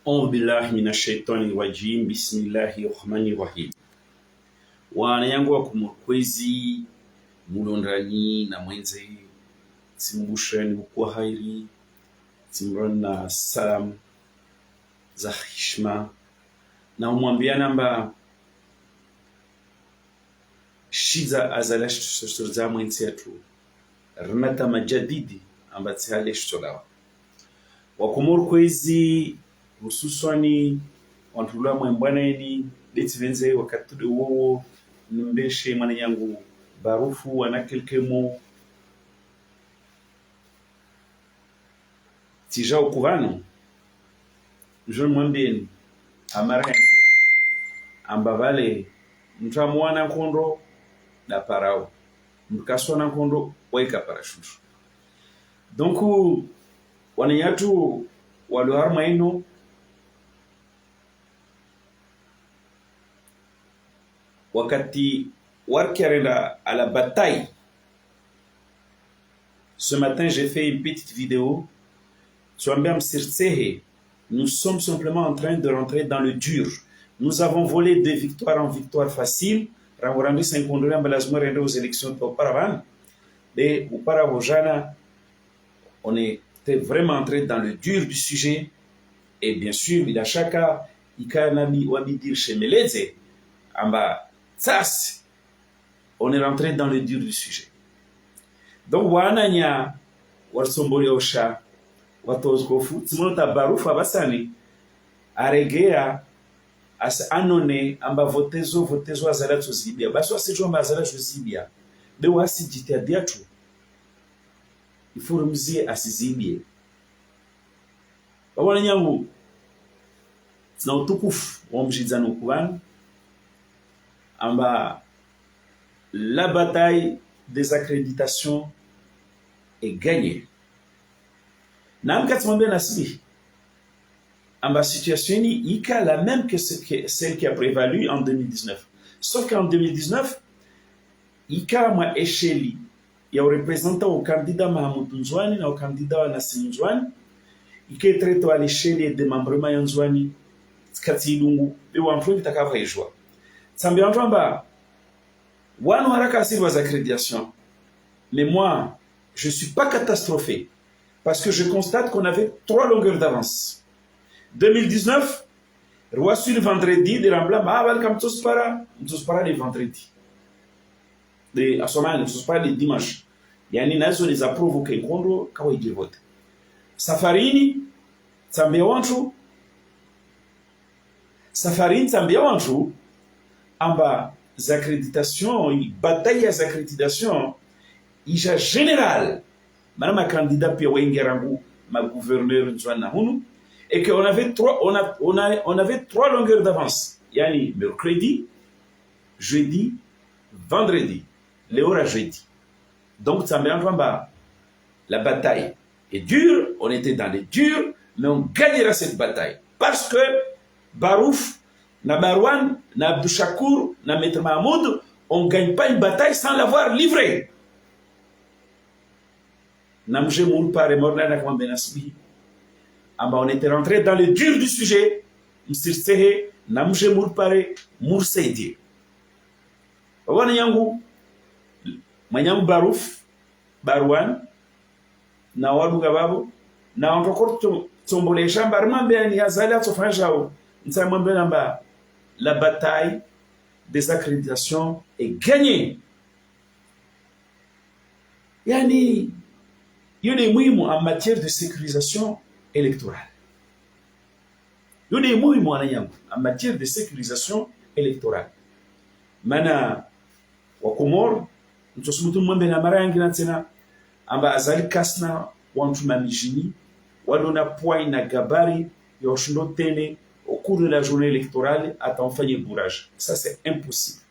أعوذ بالله من الشيطان الرجيم بسم الله الرحمن الرحيم. Wana yangu wa kumurkwezi mulondrani na mwenze timbushani kwa hairi timrona salam za heshima na umwambia namba shiza azalash za mwenze yetu rnata majadidi amba tsale shtola wa kumurkwezi hususani wantula mwembwaneni detivenze wakati wowo ndeshe mwana yangu barufu wana kelkemo tija ukuvano je mwambieni amarenzi amba vale mtamwana kondo na parao mkaswana kondo waika parashushu donc wanayatu walioharma ino wakati warkiarenda à la bataille. Ce matin, j'ai fait une petite vidéo. Nous sommes simplement en train de rentrer dans le dur. Nous avons volé de victoire en victoire facile. Aux élections auparavant. Et auparavant, on était vraiment entré dans le dur du sujet. Et bien sûr, il y a chacun, il y a un ami ou ami dire chez Meleze, on est rentré dans le dur du sujet. Donc, wananya warsomboli osha watozkofu timonota barufa basani aregea as anone amba votezo azalatu zibia baso asijo amba azalatu zibia de wasi jitadiatu ifurumzie asizibie babona nyangu na utukufu wa mjizano kubana amba la bataille des accréditations est gagnée. Namkat Mambé Nasbi, amba situation yi la même que celle qui a prévalu en 2019. Sauf qu'en 2019, ika ma échelle ya représentant au candidat Mahamoud Nzwani na au candidat Nassim Nzwani, ika traité à l'échelle des membres Nzwani Katilungu, et ou en plus takava ejwa. Sambi Anjamba, Wano haraka asili was accréditation. Mais moi, je ne suis pas catastrophé parce que je constate qu'on avait 3 longueurs d'avance. 2019, reçu le vendredi, de Rambla, Mahabal kam tospara les vendredis. À ce moment, tospara les dimanches. Yani nazo les a provoqué kondo kawa ijivote. Safarini, Tsambia wanchu, amba accréditations, bataille à accréditation, il y a général, madame ma candidat Pierre Wengerangu, ma gouverneur Nzwana Hunu, et qu'on avait on avait 3 longueurs d'avance. Yani mercredi, jeudi, vendredi, l'heure jeudi. Donc ça me rend la bataille est dure, on était dans les durs, mais on gagnera cette bataille parce que Barouf, na Barwan, na Abdou Chakour, na Maître Mahmoud, on ne gagne pas une bataille sans l'avoir livrée. On était rentré dans le dur du sujet. Manyangu Barouf, Barwan, na Wadu Gababu, na encore Tombole Chambar, Mambéani, Azalia, Sofranjao, Nsamambénamba. La bataille des accréditations est gagnée. Yani, il y a des moyens en matière de sécurisation électorale. Il y a des moyens en matière de sécurisation électorale. Mana, wakomor, ntosumutu mwembe na mara yangi na tena, amba azali kasna, wantu mamijini, wadona poids na gabari, yoshundo tene, au cours de la journée électorale, à t'enfant le bourrage. Ça, c'est impossible.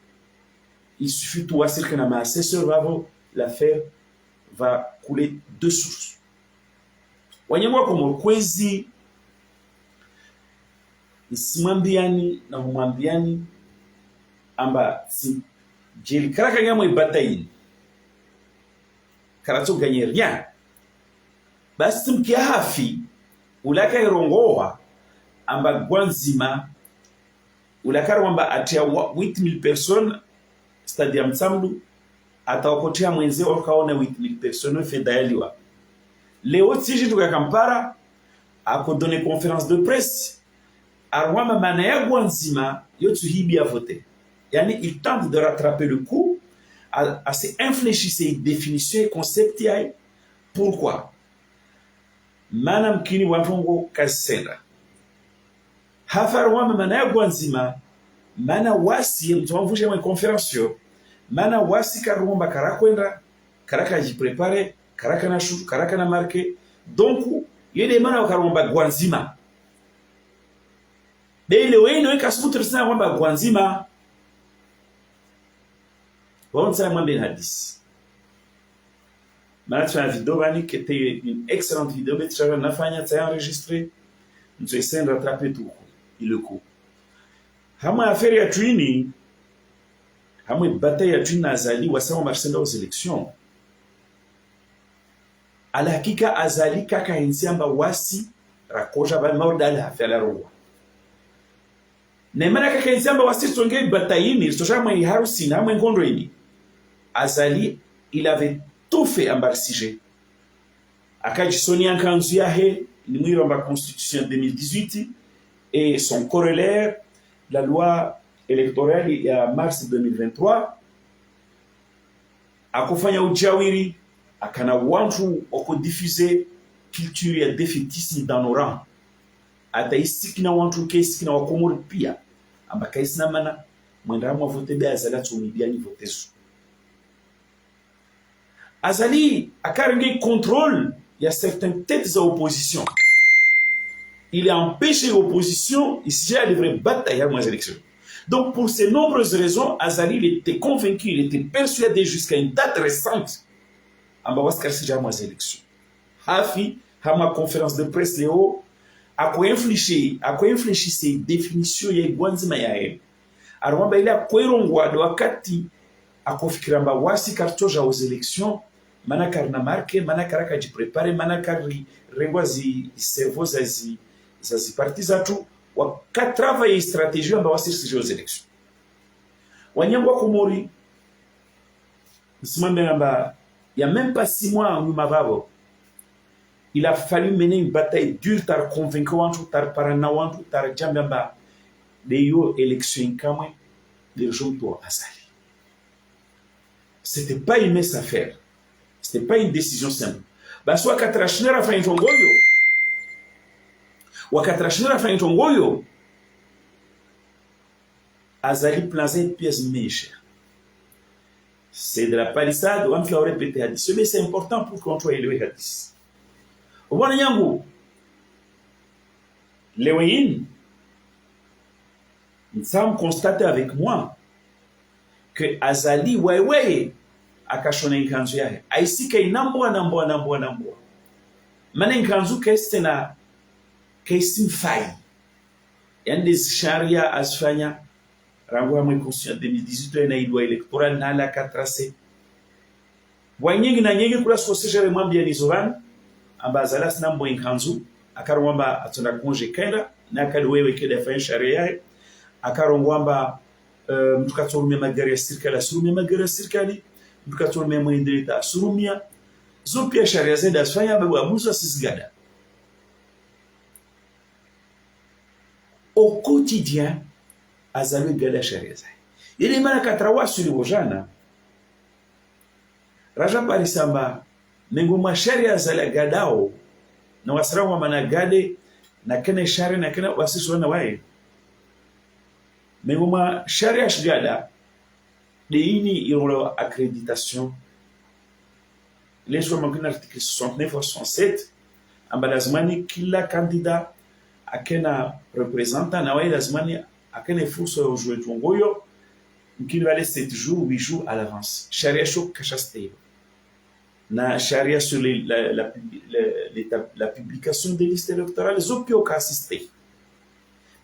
Il suffit de voir ce que ma assesseur va l'affaire va couler de sources. Wanyamwa comme kwezi nsimambiani na mwambiani amba jeli karaka nyamo ibataini karato gagner rien basi mkia hafi ulaka irongoa amba gwanzima ulakara wamba atia 8000 personnes stade ya Mtsamlu atawakotea mwenzeo wakaona 8000 personnes fedayaliwa leo tiji tuka Kampala akodone conférence de presse arwama mana ya gwanzima yotu hibi a voter. Yani il tente de rattraper le coup à se infléchir ses définitions et concepts. Pourquoi? Manam kini wafongo kasenda hafarwama mana ya gwanzima mana wasi mtuamvushe mwe conférence mana wasi karumba karakwenda karaka jiprepare karaka na shuru karaka na marke donc yede mana wakarumba gwanzima bele weno ikasubutu sana kwamba gwanzima bonsa mwambe hadisi. Mana tuna vidéo bani qui était une excellente vidéo mais tu vas nafanya tayari enregistré nous essayons de rattraper tout le coup. Hama affaire ya twini hama bataille ya twini azali wasema marsenda aux élections ala hakika azali kaka insiamba wasi rakoja ba mordala affaire la roi nemana kaka insiamba wasi songe bataille soja mwe harusi na mwe ngondo ini azali il avait tout fait en Barsige. Akajisoni Nkanzu yahe ni mwiro wa constitution 2018 et son corollaire la loi électorale ya mars 2023 akufanya ujawiri akana wantu okodifuser culture ya defetisme dans nos rangs ataisiki na wantu kesi na wakomori pia ambaka isina mana mwenda mwa vote be azala tumibia ni votesu azali akarenge contrôle il y a certaines têtes à opposition. Il a empêché l'opposition ici à livrer bataille à moins élections. Donc pour ces nombreuses raisons, Azali il était convaincu, il était persuadé jusqu'à une date récente à moins élections. Hafi, à ma conférence de presse Léo, à quoi infléchir ces définitions ya Gwanzima yae. Alors il a quoi rongwa de wakati à kofikiramba wasi kartoja aux élections. Mana karna marke mana karaka jiprepare mana kari rengwa zi servo zazi partiza tu waka travailler stratégie amba wasirisi aux élections wanyangwa kumori nsimambe amba il y a même pas 6 mois en Mavavo il a fallu mener une bataille dure tar convaincre wantu tar parana wantu tar jambamba de yo élection kamwe de jonto azali c'était pas une mince affaire. C'était pas une décision simple. Baso akatrashinera fa intongoyo. Wakatrashinera fa intongoyo. Azali placer pièce méche. C'est de la palissade, on va répéter hadith. Mais c'est important pour qu'on soit élevé hadith. Au bon yango. Léoïne, nous sommes constatés avec moi que Azali ouais akashona Nkanzu yahe aisika inambwa mana Nkanzu keste na kesi fai yande sharia asfanya rango mwe constitution 2018 na ilwa electoral na la katrase wanyingi na nyingi kula sosejere mwambia nizoran ambazala sinambo Nkanzu akarwamba atona konje kenda na kadwewe keda fa sharia yahe akarongwamba mtukatolumia magari ya serikali asurumia magari ya serikali mtukatolumia mwendeleta asurumia zo pia sharia zenda asfanya babu abuso asisigada au quotidien azalwe gada sharia zai ili mana katrawasu li wojana raja parisamba mengo ma sharia zala gadao na wasrawa managade na kene sharia na kene wasiso na wae mengo ma sharia shigada de ini irolo accréditation les jours manquent l'article 69 ou 67 ambalazmani kila candidat akena représentant na wae lazmani akena fursa ya jouer tungoyo mkini wale 7 jours 8 jours à l'avance sharia shok kashaste na sharia sur la publication des listes électorales zopio kasiste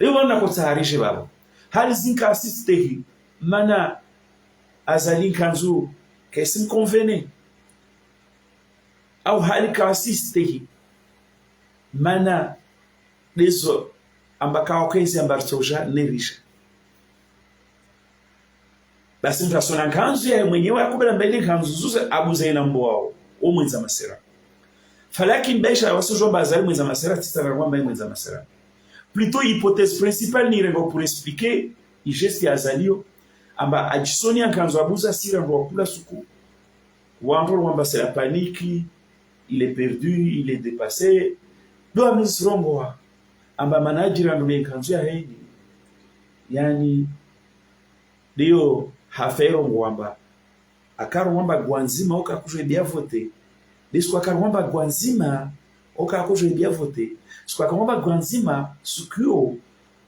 leo wana kutaharisha babo hali zinka assiste mana azali Nkanzu kesim convene au hali ka assiste mana deso ambaka wakezi ambartoja nerisha. Basi mtasona kanzu ya mwenyewe akubela mbele kanzu zuze abuze ina mbwao umwenza masera. Falaki mbaisha wasojo bazali mwenza masera titara kwamba mwenza masera. Plutôt hypothèse principale ni rengo pour expliquer i geste azalio amba ajisonia kanzu abuza sira ndo kula suku. Wambo wamba c'est la panique, il est perdu, il est dépassé. Do amisrongo amba manajira ndo kanzu ya heni. Yani dio hafero ngwamba akarwamba gwanzima oka kujebia voter deswa akarwamba gwanzima oka kujebia voter swa akarwamba gwanzima sukio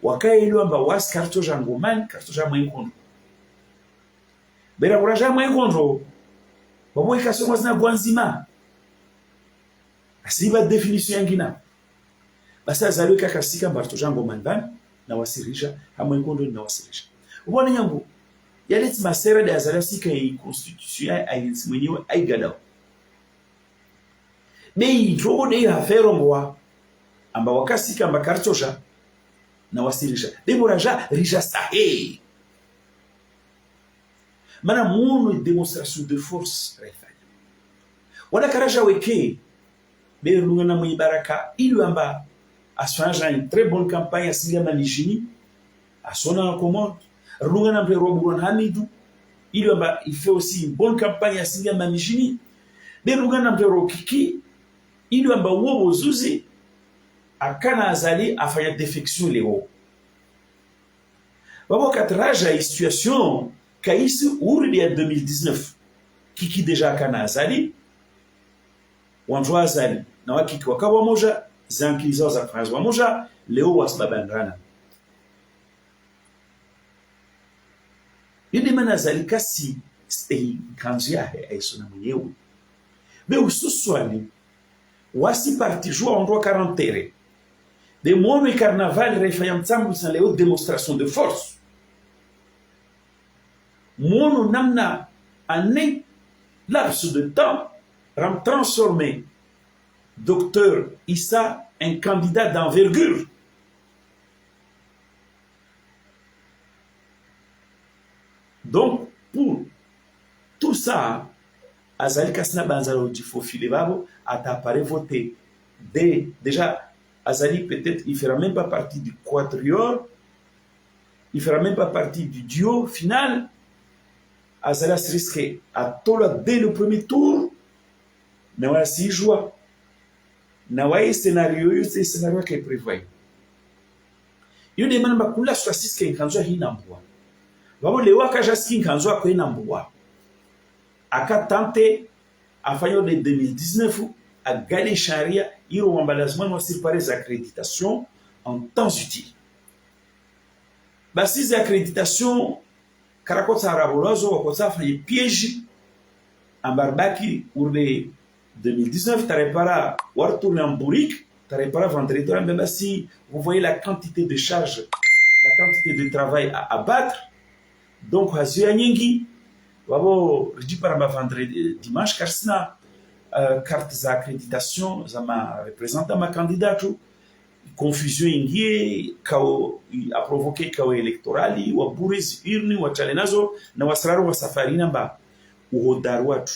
wakailo amba was karto jangoman karto ja mwenkondo bera kuraja mwenkondo babo ikasomwa zina gwanzima asiba definition yangina basa zalwe kakasika karto jangoman ban na wasirisha hamwenkondo na wasirisha ubone nyangu yaleti masera de azalasi kai constitution ai mwenyewe ai gadao bei drogo de hafero ngwa amba wakasi kamba kartosha na wasirisha demoraja rija sahe mana munu démonstration de force refanya wana karaja weke be lungana mwibaraka ili amba asfanja une très bonne campagne asilia manijini asona en commande Rungana Mpero Buron Hamidou, il fait aussi une bonne campagne à Singa Mamijini. De Rungana Mpero Kiki, il a Bawo Zuzi, à Kana Azali, à faire défection les hauts. Babo Katraja, une situation, Kaïs, Ourdi en 2019, Kiki déjà à Kana Azali, Wanjwa Azali, Nawa Kiki Wakawa Moja, Zankizo za François Moja, Léo Wasbabangrana. Yule mana zalika si stay kanzu yahe aisona mwenyewe. Be ususwali wasi parti joua endroit quarantere. De mono e carnaval refaya mtsambu san leo démonstration de force. Mono namna année laps de temps ram transformé docteur Issa un candidat d'envergure. Donc, pour tout ça, Azali Kasna Banzalo du Fofile Babo a apparu voter. Déjà, Azali peut-être, il ne fera même pas partie du quatuor, il ne fera même pas partie du duo final. Azali se risque à Tola dès le premier tour. Mais voilà, si joie. Nawaï scénario, c'est scénario qui est prévu. Il y a des gens qui ont choisi ce qui est en Babo lewa kajaski nkanzo akwena mbwa. Aka tante afanyo de 2019 a gagné charia iro wambalazman wasir par les accréditations en temps utile. Basi za accréditation karakota arabolozo wakota faye piège ambarbaki urde 2019 tarepara war tourner en bourrique tarepara vendredi basi vous voyez la quantité de charge, la quantité de travail à abattre. Donc, hazuya nyingi, wabo ridi paramba vendredi dimanche karsina carte za accréditation za ma représenta ma candidatu confusion ingie kao a provoqué kao électorali wa buriz irni wa chalenazo na wasararu wa safari namba uhodaru watu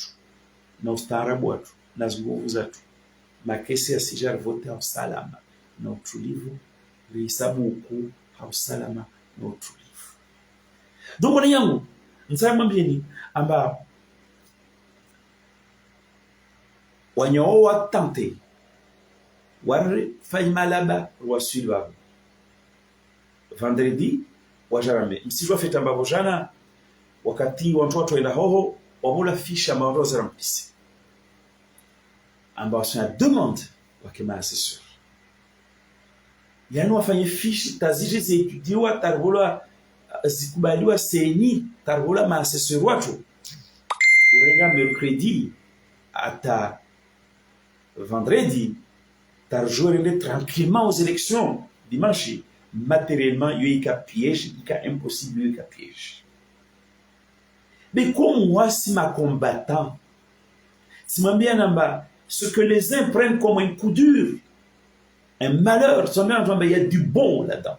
na ustaarabu watu na nguvu zatu makesi ya sijar vote au salama na utulivu risabu uku au salama na utulivu. Donc on yangu nsama mbini amba wanyo wa tante war faymalaba wa suiva vendredi wajarame msijwa feta mbabo jana wakati watu waenda hoho wabola fiche ambazo zarampisi amba sana demande wakema assesseur yani wafanye fiche tazije zitudiwa tarbola zikubaliwa seni tarbola ma assesseur watu urenga mercredi ata vendredi tarjouer tranquillement aux élections dimanche matériellement il y a piège il y a impossible il y a piège. Mais comme moi si ma combattant si m'a bien namba ce que les uns prennent comme un coup dur un malheur, il y a du bon là-dedans.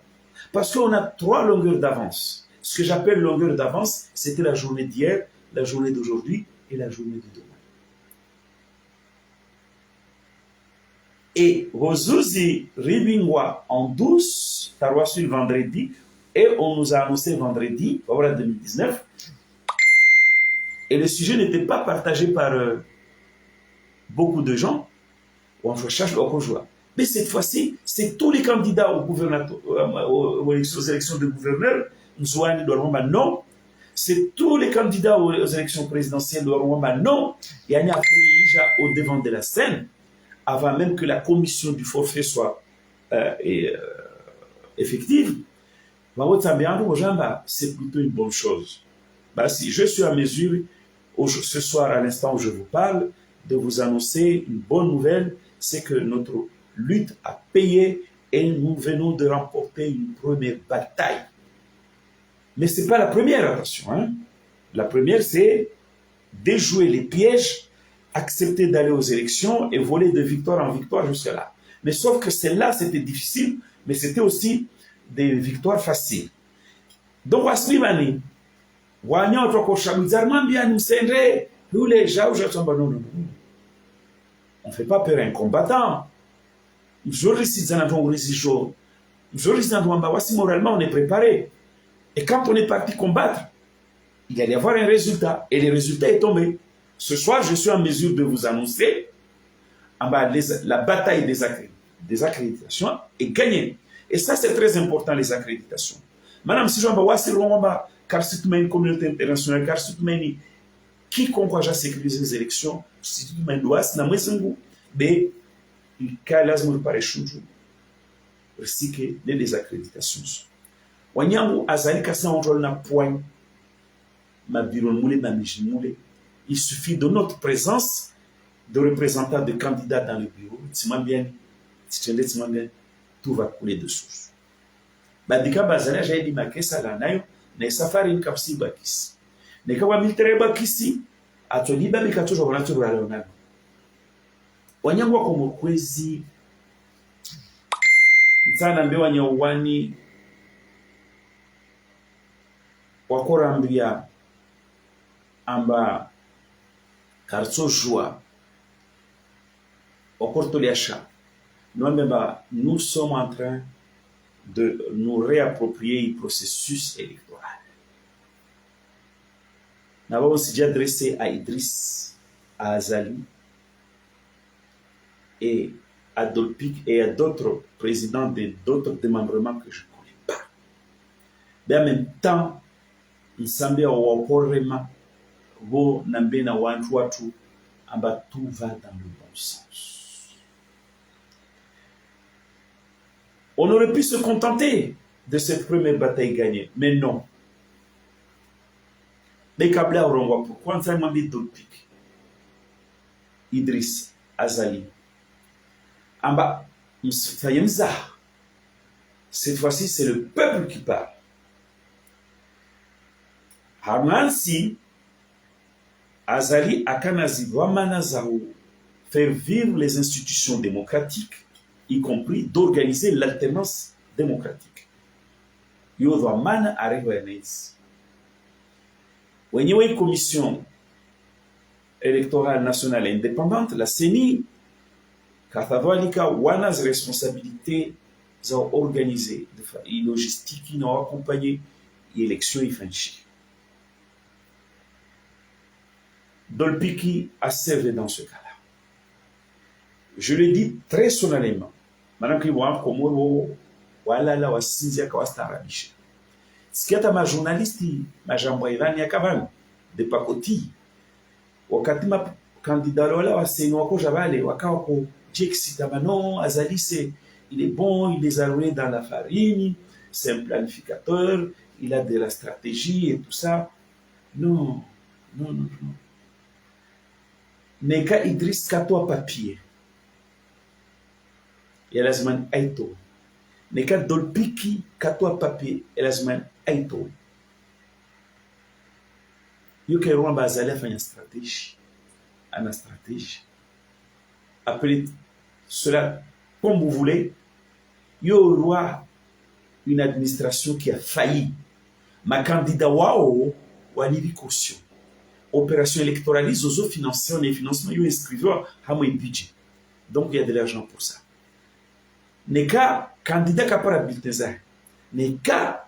Parce qu'on a 3 longueurs d'avance. Ce que j'appelle longueur d'avance, c'était la journée d'hier, la journée d'aujourd'hui et la journée de demain. Et Rozuzi Ribingwa en douce, t'as reçu le vendredi, et on nous a annoncé vendredi, voilà 2019, et le sujet n'était pas partagé par beaucoup de gens, mais cette fois-ci, c'est tous les candidats aux élections de gouverneurs, non, c'est tous les candidats aux élections présidentielles de Rwanda, non, il y a au devant de la scène, avant même que la commission du forfait soit effective, c'est plutôt une bonne chose. Si je suis à mesure, ce soir, à l'instant où je vous parle, de vous annoncer une bonne nouvelle, c'est que notre lutte a payé et nous venons de remporter une première bataille. Mais ce n'est pas la première, attention. Hein? La première, c'est déjouer les pièges, accepter d'aller aux élections et voler de victoire en victoire jusqu'à là. Mais sauf que celle-là, c'était difficile, mais c'était aussi des victoires faciles. Donc, à ce moment-là, on ne fait pas peur à un combattant. Moralement, on est préparé. Et quand on est parti combattre, il allait y avoir un résultat. Et le résultat est tombé. Ce soir, je suis en mesure de vous annoncer la bataille des accréditations est gagnée. Et ça, c'est très important, les accréditations. Madame, si je vais car c'est une communauté internationale, car c'est une quiconque a sécurisé les élections, si tu me dois, c'est un mais il calas me paraît chouchou. Aussi que les désaccréditations. Wanyangu azali kasa on na point ma biron moulé ma mijimoulé. Il suffit de notre présence de représentants de candidats dans le bureau. Tout va couler de source. Badika bazala j'ai dit ma kesa la nayo na safari nkapsi bakisi. Neka wa militaire bakisi atoliba mikatojo wanatu la leonano. Wanyangu wako mkwezi mtana mbewa nyawani wakorambia amba karto joie wakortoliasha nous sommes en train de nous réapproprier le processus électoral. Nous avons aussi déjà adressé à Idriss, à Azali et à Dolpik et à d'autres présidents d'autres démembrements que je ne connais pas. Mais en même temps, il semble que tout va dans le bon sens. On aurait pu se contenter de cette première bataille gagnée, mais non. Les câbles à Orongo, pourquoi on s'est demandé Dolpik, Idriss, Azali, Amba, cette fois-ci, c'est le peuple qui parle. Hamansi, Azali, Akanazi, Wamanazaou, faire vivre les institutions démocratiques, y compris d'organiser l'alternance démocratique. Yodwamana arrive à Nice. When you have une commission électorale nationale indépendante, la CENI, Kathavalika, Wanas responsabilité, ils ont organisé, une logistique, ils ont accompagné l'élection franchie. Dolpiki a servi dans ce cas-là. Je le dis très solennellement. Madame Kiwa, Komoro, Walala, Wasinzia, Kawastarabiche. Ce qui est à ma journaliste, ma jambo Irani Akavan, de Pakoti, wakati ma candidat là, Waseno Wako Javale, Wakako, Jexitabano, Azali, il est bon, il les a roulés dans la farine, c'est un planificateur, il a de la stratégie et tout ça. Non, non, non, non. Neka Idriss Kato papier. Elazman Aito. Neka Dolpiki Kato papier. Elazman Aito. Yoke Rwanda Azali fait une stratégie. Une stratégie. Appelez cela comme vous voulez, il y aura une administration qui a failli. Ma candidat wao walivi caution. Opération électoraliste, aux financiers, les financements, ils inscrivent à mon budget. Donc il y a de l'argent pour ça. Les cas, candidat qui a pas bulletin, les cas,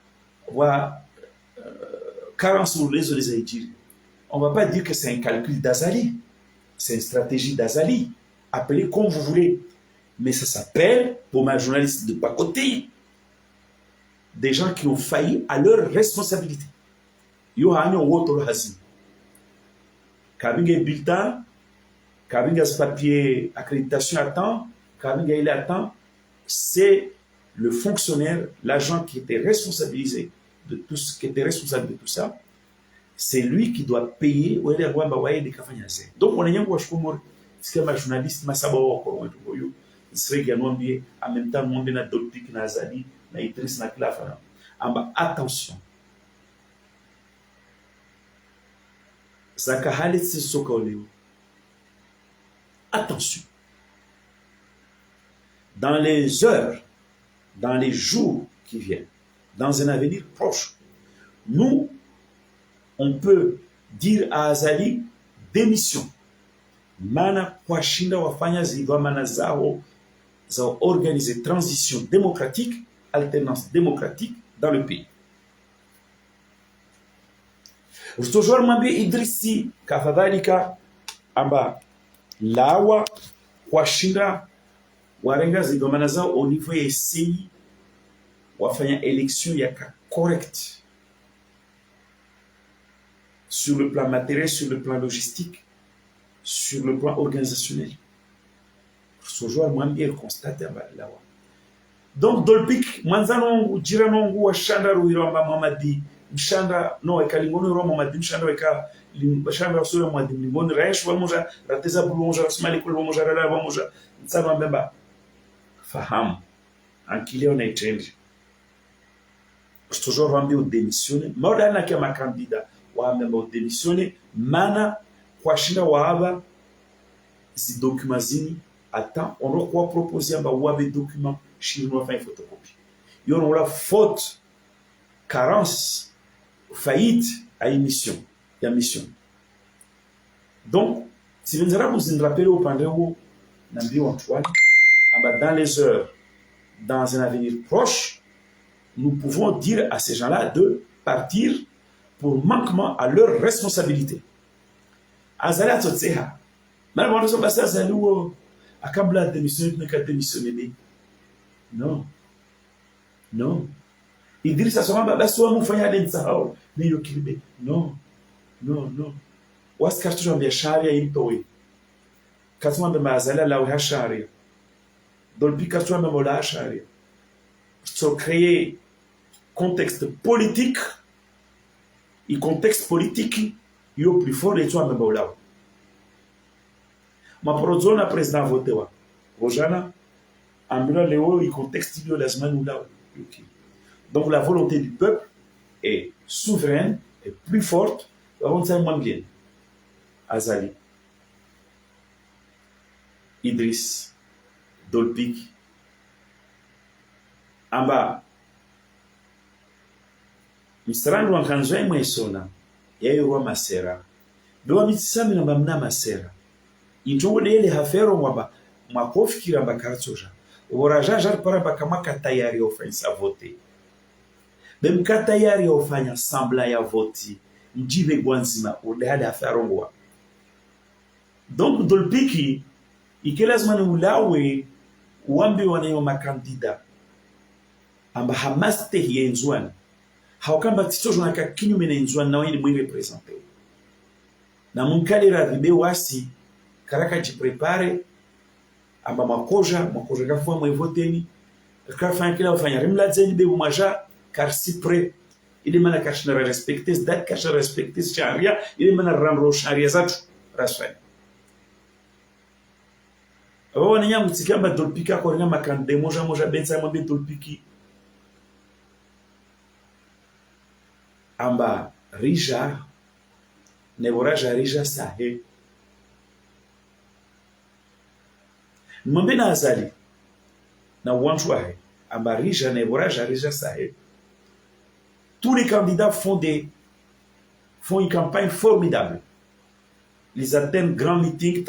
carence sur les Haïtiens. On ne va pas dire que c'est un calcul d'Azali. C'est une stratégie d'Azali. Appelez comme vous voulez. Mais ça s'appelle, pour ma journaliste de Pacoté, des gens qui ont failli à leur responsabilité. Yo hanyo woto hazi. Kabinga bulletin, kabinga ce papier accréditation à temps, kabinga il à temps, c'est le fonctionnaire, l'agent qui était responsabilisé de tout ce qui était responsable de tout ça. C'est lui qui doit payer. Donc on est un peu ce que ma journaliste m'a sabé encore serait également bien en même temps monde na dolpik na Azali na Idriss na Klafana. Attention. Attention. Dans les heures, dans les jours qui viennent, dans un avenir proche, nous, on peut dire à Azali démission. Mana kwashinda wafanya zidwa mana zao organiser transition démocratique, alternance démocratique dans le pays. Toujours mambi Idrissi kafadhalika amba lawa kwashinda warenga zidwa mana zao au niveau ya CI wafanya élection yaka correct sur le plan matériel, sur le plan logistique, sur le plan organisationnel. Ce joueur moi bien constaté là. Donc dolpik manzano jiranongu wa shanda ruiramba mamadi mshanda no ekalingono ro mamadi mshanda weka mshanda sura mamadi lingono raish wamoja rateza bulonja smali kul wamoja rala wamoja tsama mbemba fahamu ankilio na change. Ce joueur wambi au démissionner modana kama candidat wambi au démissionner mana kwa shinda waaba zi documents attends on doit quoi proposer amba wabe document chinois fait photocopie y aura la faute carence faillite à émission ya mission. Donc si vous nous rappelez au pandéo nambi Antoine amba dans les heures dans un avenir proche nous pouvons dire à ces gens-là de partir pour manquement à leur responsabilité. Azala totseha. Même on se passe à nous à Kambla démissionner, ne qu'à démissionner. Non. Non. Idriss a souvent basso nous faire des sao. Mais yo kilbe. Non. Non, non. Was kartu jambe sharia intowe. Katuma be mazala la wa sharia. Dolpi kartu me mola sharia. So créer contexte politique et contexte politique yo plus fort de toi me mola. Ma prozona président voté wa. Rojana ambula leo et contexte bio la semaine ou là. Donc la volonté du peuple est souveraine et plus forte. Avant ça moins bien. Azali, Idriss, Dolpik, amba mstrandu wankanzo ya mwesona ya yorwa masera bewa mitisami na mamna masera intongo ile hafero mwaba mwakofikira mbakartsoja oboraja jar para bakamaka tayari ofensa voter bemka tayari ofanya sambla ya voti mjibe gwanzima udada afarongwa. Donc Dolpiki ikelazima ni ulawe uambi wanayo makandida amba hamaste yenzwana hawakamba titojo naka kinyume na yenzwana na wani mwenye represente na munkali radhibe wasi karaka jiprepare amba makoja kafua mwevoteni kafanya kila ufanya rimladzeni bebu maja car si pre ili mana kashna respecter dat kashna respecter sharia ili mana ramro sharia zatu rasfani awo nanya mutsikamba Dolpika ko ringa makande moja benza mwambe Dolpiki amba rija neboraja rija sahe mwambe na azali na wanchwahe Ambarija, Nebora, Jarija, Sahel. Tous les candidats font une campagne formidable. Ils atteignent grands meetings,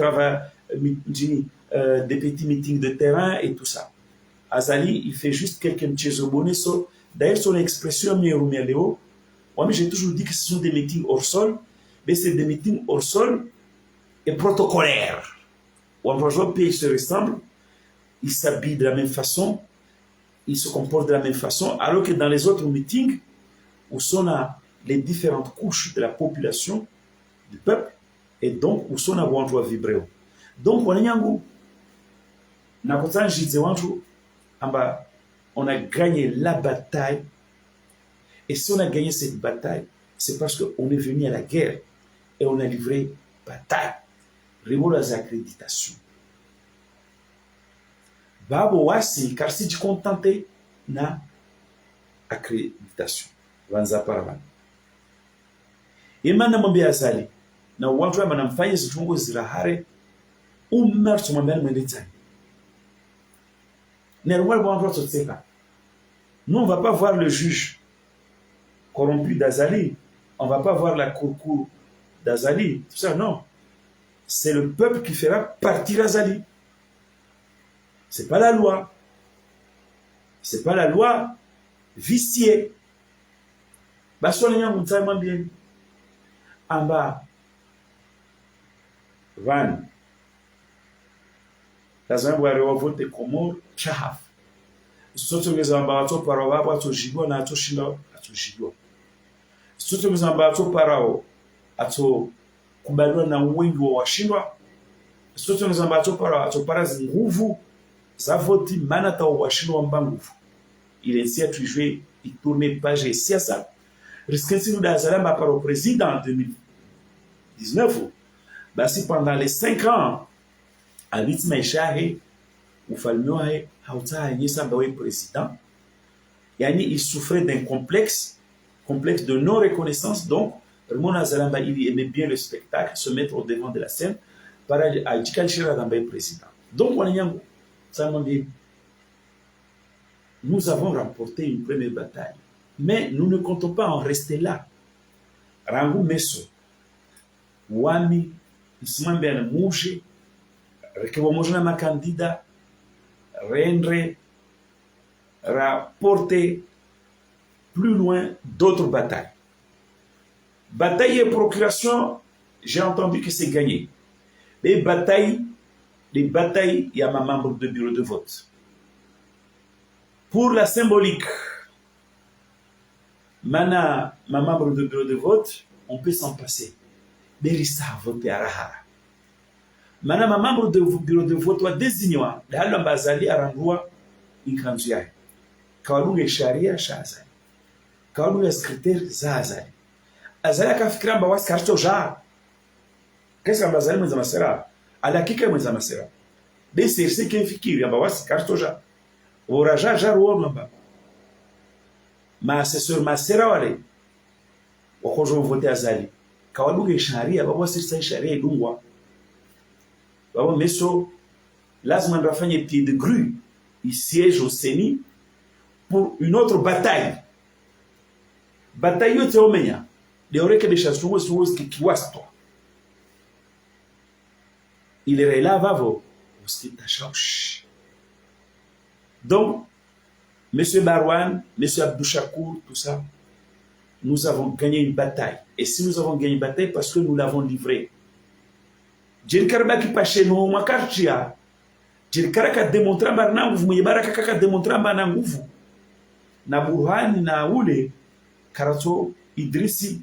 des petits meetings de terrain et tout ça. Azali, il fait juste quelques petits abonnés. D'ailleurs, son expression, j'ai toujours dit que ce sont des meetings hors sol, mais c'est des meetings hors sol et protocolaires. Un pays se ressemble, ils s'habillent de la même façon, ils se comportent de la même façon, alors que dans les autres meetings, où sont les différentes couches de la population, du peuple, et donc où sont les gens vibrer. Donc, on a gagné la bataille. Et si on a gagné cette bataille, c'est parce qu'on est venu à la guerre et on a livré bataille. Rimo las accréditations. Babo wasi, car si tu contentais na accréditation. Vanza paravan. Imana mwambia azali. Na watu wa manamfanya zitungo zirahare. Umar tumambia mwendetani. Nous on ne va pas voir le juge corrompu d'Azali. On ne va pas voir la cour d'Azali. Tout ça, non. C'est le peuple qui fera partir Azali. Ce n'est pas la loi. Ce n'est pas la loi viciée. En bas, Van. Lazima wale vote Komoro chahaf. Sote ngezamba watu para wabo atojigwa na atoshinda atojigwa. Sote ngezamba watu para ato kubaliwa na wengi wa washindwa. Sote ngezamba watu para nguvu za vote mana ta washindwa mbanguvu. Il est ici à jouer, il tourne page ici à ça. Risque si nous d'Azalamba par au président en 2019. Bah si pendant les 5 ans Aliti maishahe ufalme wake hautaanyesha mbawe président. Yani il souffrait d'un complexe de non-reconnaissance. Donc, Ramona Zalamba, il aimait bien le spectacle, se mettre au devant de la scène, par Adjikal Chira Dambaye président. Donc, nous avons remporté une première bataille. Mais nous ne comptons pas en rester là. Rangu Meso, Wami, Ismambe Mouche, Rekebomojona ma candidat, rendre, rapporter plus loin d'autres batailles. Bataille et procuration, j'ai entendu que c'est gagné. Les batailles, il y a ma membre de bureau de vote. Pour la symbolique, ma membre de bureau de vote, on peut s'en passer. Mais il s'est voté à Rahara. Mana ma membre de bureau de vote wa désigné dalo mbazali arangua inkanzu yake kawaluge sharia shazali kawaluge secrétaire zazali azali akafikira mba wasi karto ja kesa mbazali mwenza masera alakika mwenza masera de serse ke fikiri mba wasi karto ja oraja ja ruo mba ma assesseur masera wale wakojo vote azali kawaluge sharia baba sirsa sharia dungwa. Mais lazima ndafanye pied de grue. Il siège au CENI pour une autre bataille. Bataille yote omenya. Leoreke de chasouos qui kiwasto. Il est là vavo. Donc, M. Barwan, M. Abdou Chakour, tout ça, nous avons gagné une bataille. Et si nous avons gagné une bataille, parce que nous l'avons livrée. Jirikara ki pashe no makartia. Jirikara ka demontra barna nguvu mwebaraka kaka demontra bana nguvu. Na Burhani na ule karato Idrisi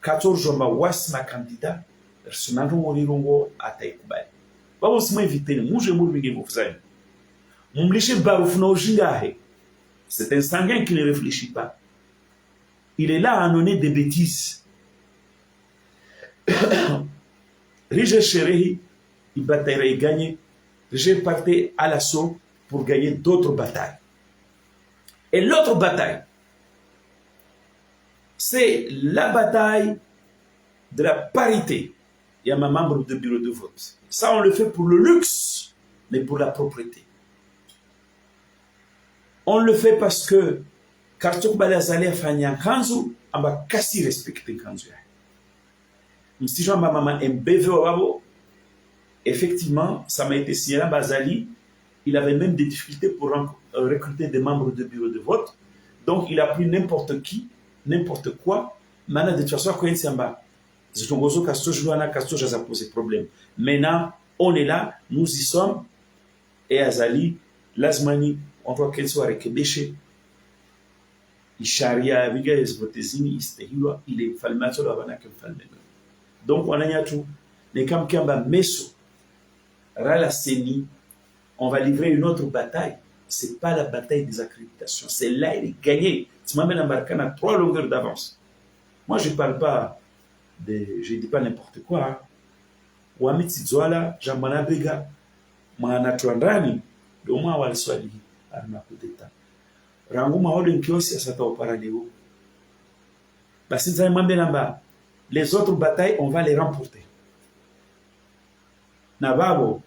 14 jomba wasma candidat personaje morirongo ataikubali. Babo sima eviter muje muri binge mufuzani. Mumlishe barufu na ujingahe. C'est un sanguin qui ne réfléchit pas. Il est là à donner des bêtises. Rige Cherehi, il bataillerait et gagner. Rige partait à l'assaut pour gagner d'autres batailles. Et l'autre bataille, c'est la bataille de la parité. Il y a ma membre de bureau de vote. Ça, on le fait pour le luxe, mais pour la propriété. On le fait parce que Kartok Balazali a fait un kanzu, on va quasi respecter kanzu. Si je maman MBV, effectivement, ça m'a été signé à Bazali. Il avait même des difficultés pour recruter des membres de bureau de vote. Donc, il a pris n'importe qui, n'importe quoi. Maintenant, de toute façon, quand il bas, ça a posé problème. Maintenant, on est là, nous y sommes. Et Azali, Lazmani, on voit qu'elle soit avec Béché. Il charia, il est falmato la vana que falmeno. Donc, on a tout. Les Kamkamba Meso, Rala Seni, on va livrer une autre bataille. Ce n'est pas la bataille des accréditations. C'est là, il est gagné. Tu m'amènes à Barkhane à 3 longueurs d'avance. Moi, je ne parle pas je ne dis pas n'importe quoi. Wami Tizwala, Jamana Bega, Mana Tuandani, Doma Walswali, Arma Kudeta. Rangu Maodo Nkiosi, Asata Oparadeo. Les autres batailles, on va les remporter. Nababo,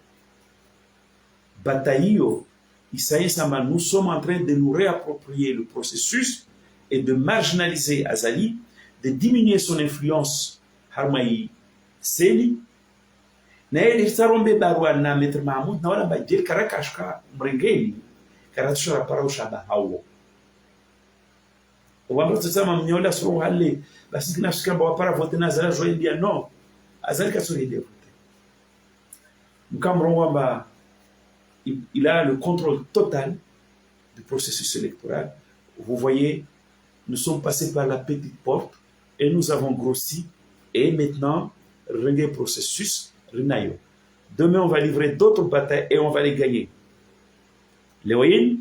Bataillio, Isaïe Sama, nous sommes en train de nous réapproprier le processus et de marginaliser Azali, de diminuer son influence. Harmaï Seli, Naël Sarombe Barwana, Maître Mahmoud, Nawala Badjel, Karakashka, Mrengeli, Karachura Paroshaba Hawo. On va voir ça, Mamiola sur Halle, Basikina Skamba para voter Nazara, Joël dit non, Azal Kassori de voter. Mkamrongwamba, il a le contrôle total du processus électoral. Vous voyez, nous sommes passés par la petite porte et nous avons grossi. Et maintenant, le processus, Rinayo. Demain, on va livrer d'autres batailles et on va les gagner. Les voyez,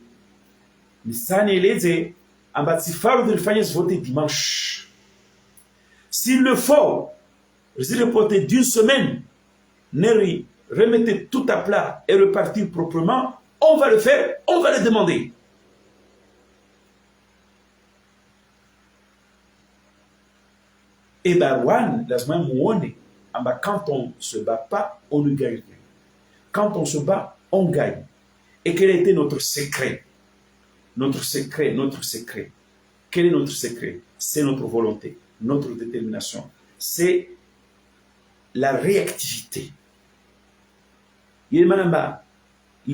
Nissan et les en bâtiment de l'Ifanyes voter dimanche. S'il le faut, reporter d'une semaine, Neri, remettez tout à plat et repartir proprement, on va le faire, on va le demander. Et Barwan, quand on ne se bat pas, on ne gagne rien. Quand on se bat, on gagne. Et quel était notre secret? Notre secret, notre secret. Quel est notre secret? C'est notre volonté, notre détermination. C'est la réactivité. Il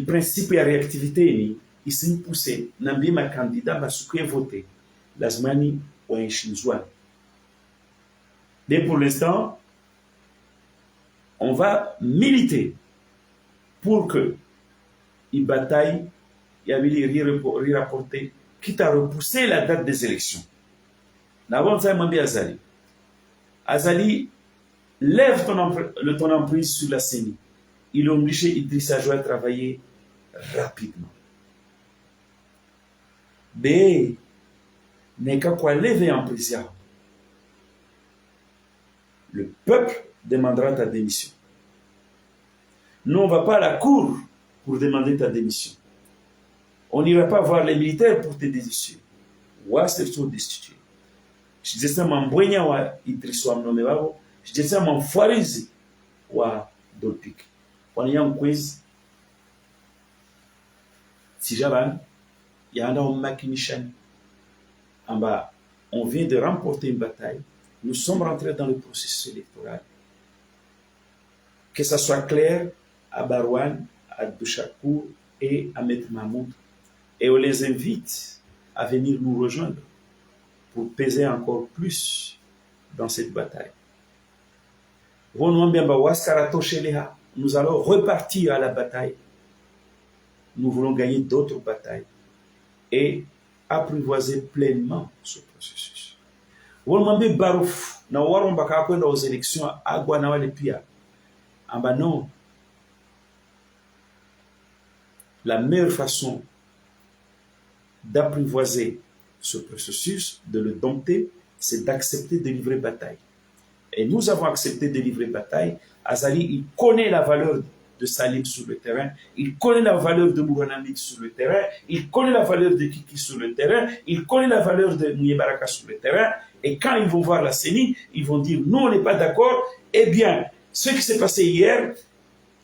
principe de la réactivité, il s'est poussé, n'ambi ma candidat va souquer voter. L'Azmani ou un Shinzouan. Dès pour l'instant, on va militer pour que il bataille, il y avait les rapporter, quitte à repousser la date des élections. N'avons pas demandé à Azali. Azali, lève ton emprise sur la CENI. Il a obligé Idrissa Joël à travailler rapidement. Mais, n'est qu'à quoi lever en prison. Le peuple demandera ta démission. Nous, on ne va pas à la cour pour demander ta démission. On n'ira pas voir les militaires pour te destituer. Ou c'est tout destituer. Je disais ça, mon boigna ou Idrissa Nommé Babo. Je disais ça, mon foirizi ou Dolpik. On y a un quiz. Si j'avais, il y a un makinishan. En bas, on vient de remporter une bataille. Nous sommes rentrés dans le processus électoral. Que ça soit clair à Barwan, à Douchakour et à Maître Mahmoud. Et on les invite à venir nous rejoindre pour peser encore plus dans cette bataille. Nous allons repartir à la bataille. Nous voulons gagner d'autres batailles et apprivoiser pleinement ce processus. Wolmambe Barouf, na waron baka kwenda aux élections agwa na wale pia. Amba non. La meilleure façon d'apprivoiser ce processus, de le dompter, c'est d'accepter de livrer bataille. Et nous avons accepté de livrer bataille. Azali, il connaît la valeur de Salim sur le terrain, il connaît la valeur de Mouranamik sur le terrain, il connaît la valeur de Kiki sur le terrain, il connaît la valeur de Mouyebaraka sur le terrain. Et quand ils vont voir la CENI, ils vont dire non, on n'est pas d'accord. Eh bien, ce qui s'est passé hier,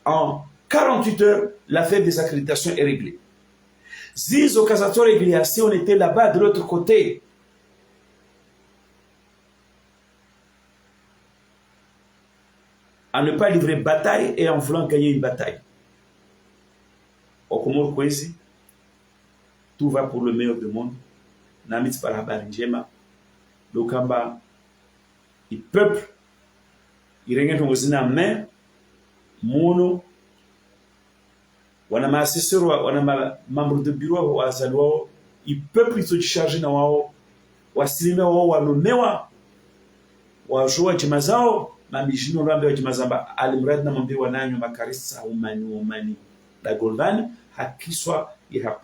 en 48 heures, l'affaire des accréditations est réglée. Zizo Casato Régulation était là-bas de l'autre côté. À ne pas livrer bataille et en voulant gagner une bataille. Au Comore Kwezi, tout va pour le meilleur du monde. Namit par habari njema. Lokamba, le peuple, il règne dans une main, mono, wana maassesseur, wana membre de bureau wa zalwao, il peuple ils sont chargés na wao, wasilime wao walomewa, wajua jimazao, na mijino rambe wa jimazamba, alimradi na mambi wananyo makarisa umani, la golvani, hakiswa,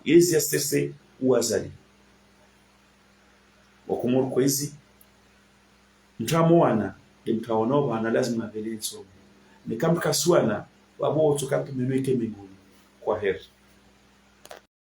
yezi ya sese uwazali. Wakumuru Kwezi, mtamuana, mtaona wana lazima vile nso. Ni kama kasuana, wabo tukatu minuike minguni. Kwa heri.